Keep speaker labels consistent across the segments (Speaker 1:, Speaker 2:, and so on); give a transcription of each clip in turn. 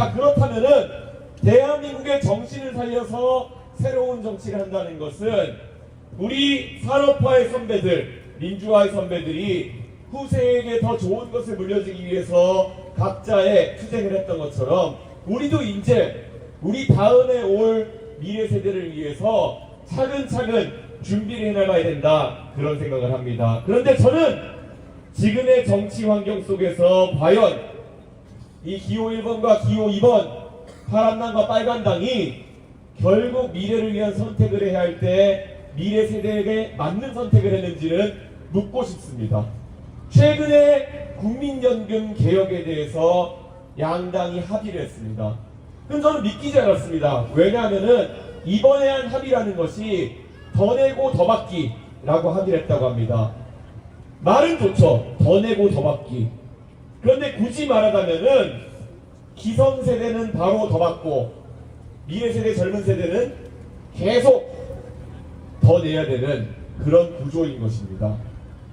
Speaker 1: 자, 그렇다면은 대한민국의 정신을 살려서 새로운 정치를 한다는 것은 우리 산업화의 선배들, 민주화의 선배들이 후세에게 더 좋은 것을 물려주기 위해서 각자의 투쟁을 했던 것처럼 우리도 이제 우리 다음에 올 미래 세대를 위해서 차근차근 준비를 해나가야 된다, 그런 생각을 합니다. 그런데 저는 지금의 정치 환경 속에서 과연 이 기호 1번과 기호 2번 파란당과 빨간당이 결국 미래를 위한 선택을 해야 할 때 미래 세대에게 맞는 선택을 했는지는 묻고 싶습니다. 최근에 국민연금 개혁에 대해서 양당이 합의를 했습니다. 그럼 저는 믿기지 않았습니다. 왜냐하면은 이번에 한 합의라는 것이 더 내고 더 받기라고 합의를 했다고 합니다. 말은 좋죠. 더 내고 더 받기. 그런데 굳이 말하자면은 기성세대는 바로 더 받고 미래세대 젊은 세대는 계속 더 내야 되는 그런 구조인 것입니다.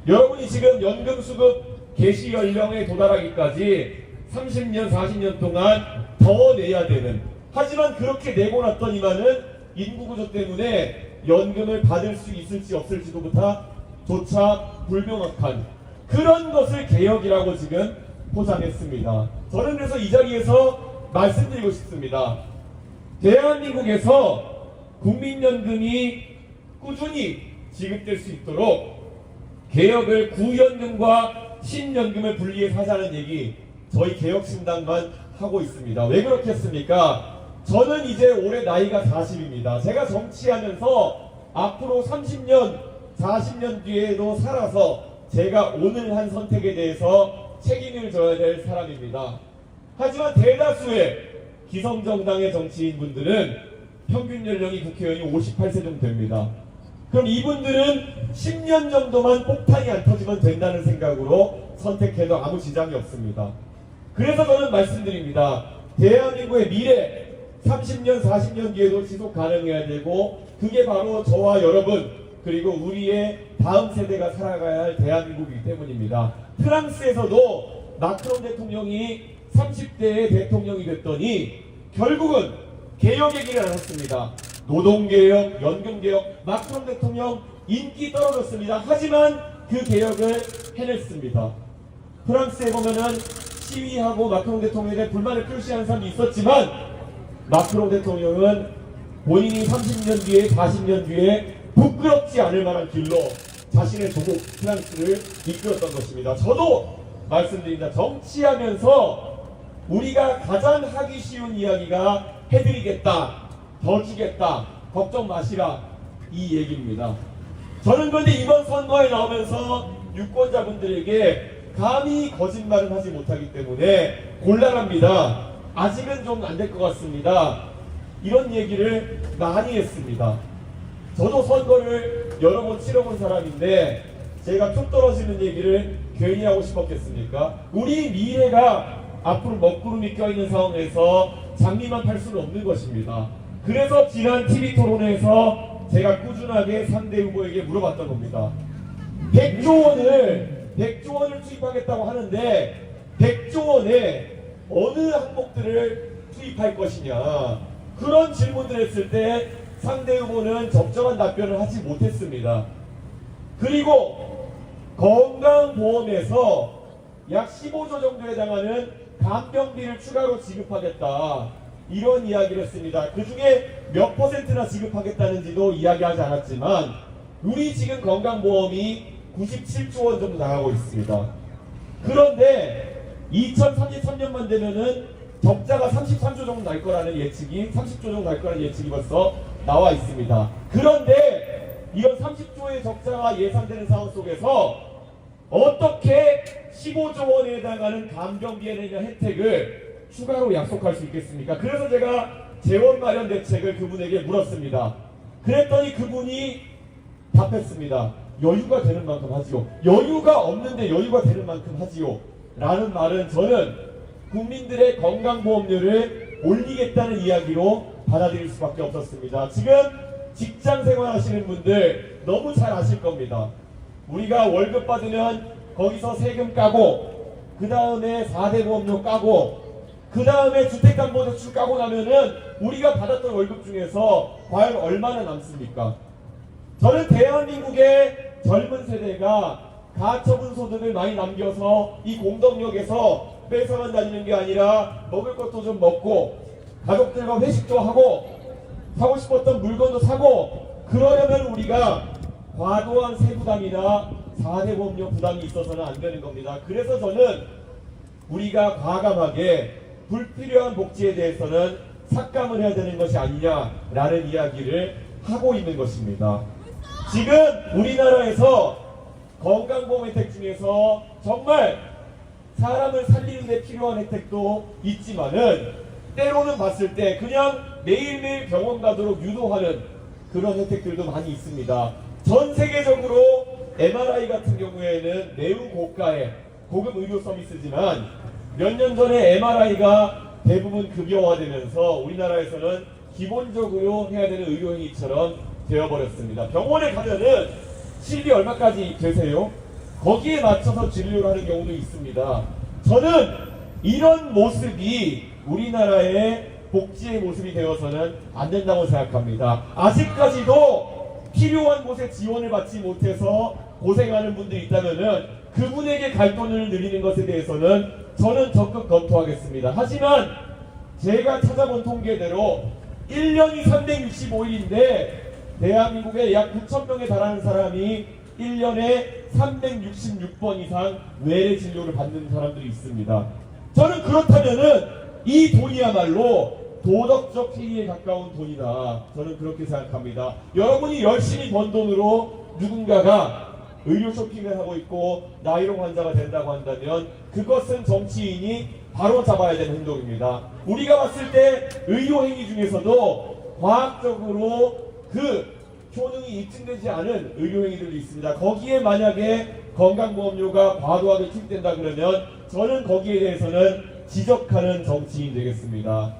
Speaker 1: 여러분이 지금 연금수급 개시 연령에 도달하기까지 30년, 40년 동안 더 내야 되는, 하지만 그렇게 내고 났더니만은 인구구조 때문에 연금을 받을 수 있을지 없을지조차 불명확한 그런 것을 개혁이라고 지금 포장했습니다. 저는 그래서 이 자리에서 말씀드리고 싶습니다. 대한민국에서 국민연금이 꾸준히 지급될 수 있도록 개혁을 구연금과 신연금을 분리해서 하자는 얘기 저희 개혁신당만 하고 있습니다. 왜 그렇게 했습니까? 저는 이제 올해 나이가 40입니다. 제가 정치하면서 앞으로 30년, 40년 뒤에도 살아서 제가 오늘 한 선택에 대해서 책임을 져야 될 사람입니다. 하지만 대다수의 기성정당의 정치인분들은 평균 연령이 국회의원이 58세 정도 됩니다. 그럼 이분들은 10년 정도만 폭탄이 안 터지면 된다는 생각으로 선택해도 아무 지장이 없습니다. 그래서 저는 말씀드립니다. 대한민국의 미래 30년, 40년 뒤에도 지속 가능해야 되고 그게 바로 저와 여러분 그리고 우리의 다음 세대가 살아가야 할 대한민국이기 때문입니다. 프랑스에서도 마크롱 대통령이 30대의 대통령이 됐더니 결국은 개혁의 길을 나섰습니다. 노동개혁, 연금개혁, 마크롱 대통령 인기 떨어졌습니다. 하지만 그 개혁을 해냈습니다. 프랑스에 보면은 시위하고 마크롱 대통령에 대해 불만을 표시하는 사람이 있었지만 마크롱 대통령은 본인이 30년 뒤에 40년 뒤에 부끄럽지 않을 만한 길로 자신의 조국 프랑스를 이끌었던 것입니다. 저도 말씀드립니다. 정치하면서 우리가 가장 하기 쉬운 이야기가 해드리겠다, 더 주겠다, 걱정 마시라, 이 얘기입니다. 저는 그런데 이번 선거에 나오면서 유권자분들에게 감히 거짓말은 하지 못하기 때문에 곤란합니다. 아직은 좀 안 될 것 같습니다. 이런 얘기를 많이 했습니다. 저도 선거를 여러 번 치러본 사람인데 제가 툭 떨어지는 얘기를 괜히 하고 싶었겠습니까? 우리 미래가 앞으로 먹구름이 껴있는 상황에서 장미만 팔 수는 없는 것입니다. 그래서 지난 TV 토론회에서 제가 꾸준하게 상대 후보에게 물어봤던 겁니다. 100조 원을 투입하겠다고 하는데 100조 원에 어느 항목들을 투입할 것이냐, 그런 질문들을 했을 때 상대 후보는 적절한 답변을 하지 못했습니다. 그리고 건강보험에서 약 15조 정도에 해당하는 간병비를 추가로 지급하겠다, 이런 이야기를 했습니다. 그 중에 몇 퍼센트나 지급하겠다는지도 이야기하지 않았지만 우리 지금 건강보험이 97조 원 정도 나가고 있습니다. 그런데 2033년만 되면은 적자가 33조 정도 날 거라는 예측이, 30조 정도 날 거라는 예측이 벌써 나와 있습니다. 그런데 이런 30조의 적자가 예상되는 상황 속에서 어떻게 15조 원에 해당하는 간병비에 대한 혜택을 추가로 약속할 수 있겠습니까? 그래서 제가 재원 마련 대책을 그분에게 물었습니다. 그랬더니 그분이 답했습니다. 여유가 되는 만큼 하지요. 여유가 없는데 여유가 되는 만큼 하지요. 라는 말은 저는 국민들의 건강보험료를 올리겠다는 이야기로 받아들일 수밖에 없었습니다. 지금 직장생활 하시는 분들 너무 잘 아실 겁니다. 우리가 월급 받으면 거기서 세금 까고 그 다음에 4대 보험료 까고 그 다음에 주택담보대출 까고 나면은 우리가 받았던 월급 중에서 과연 얼마나 남습니까? 저는 대한민국의 젊은 세대가 가처분 소득을 많이 남겨서 이 공덕역에서 뺏어만 다니는 게 아니라 먹을 것도 좀 먹고 가족들과 회식도 하고 사고 싶었던 물건도 사고, 그러려면 우리가 과도한 세부담이나 4대 보험료 부담이 있어서는 안 되는 겁니다. 그래서 저는 우리가 과감하게 불필요한 복지에 대해서는 삭감을 해야 되는 것이 아니냐라는 이야기를 하고 있는 것입니다. 지금 우리나라에서 건강보험 혜택 중에서 정말 사람을 살리는 데 필요한 혜택도 있지만은 때로는 봤을 때 그냥 매일매일 병원 가도록 유도하는 그런 혜택들도 많이 있습니다. 전 세계적으로 MRI 같은 경우에는 매우 고가의 고급 의료 서비스지만 몇 년 전에 MRI가 대부분 급여화되면서 우리나라에서는 기본적으로 해야 되는 의료행위처럼 되어버렸습니다. 병원에 가면은 실비 얼마까지 되세요? 거기에 맞춰서 진료를 하는 경우도 있습니다. 저는 이런 모습이 우리나라의 복지의 모습이 되어서는 안 된다고 생각합니다. 아직까지도 필요한 곳에 지원을 받지 못해서 고생하는 분들이 있다면은 그분에게 갈 돈을 늘리는 것에 대해서는 저는 적극 검토하겠습니다. 하지만 제가 찾아본 통계대로 1년이 365일인데 대한민국에 약 9,000명에 달하는 사람이 1년에 366번 이상 외래 진료를 받는 사람들이 있습니다. 저는 그렇다면은 이 돈이야말로 도덕적 해이에 가까운 돈이다. 저는 그렇게 생각합니다. 여러분이 열심히 번 돈으로 누군가가 의료 쇼핑을 하고 있고 나이로 환자가 된다고 한다면 그것은 정치인이 바로 잡아야 되는 행동입니다. 우리가 봤을 때 의료 행위 중에서도 과학적으로 그 효능이 입증되지 않은 의료 행위들이 있습니다. 거기에 만약에 건강보험료가 과도하게 투입된다 그러면 저는 거기에 대해서는 지적하는 정치인 되겠습니다.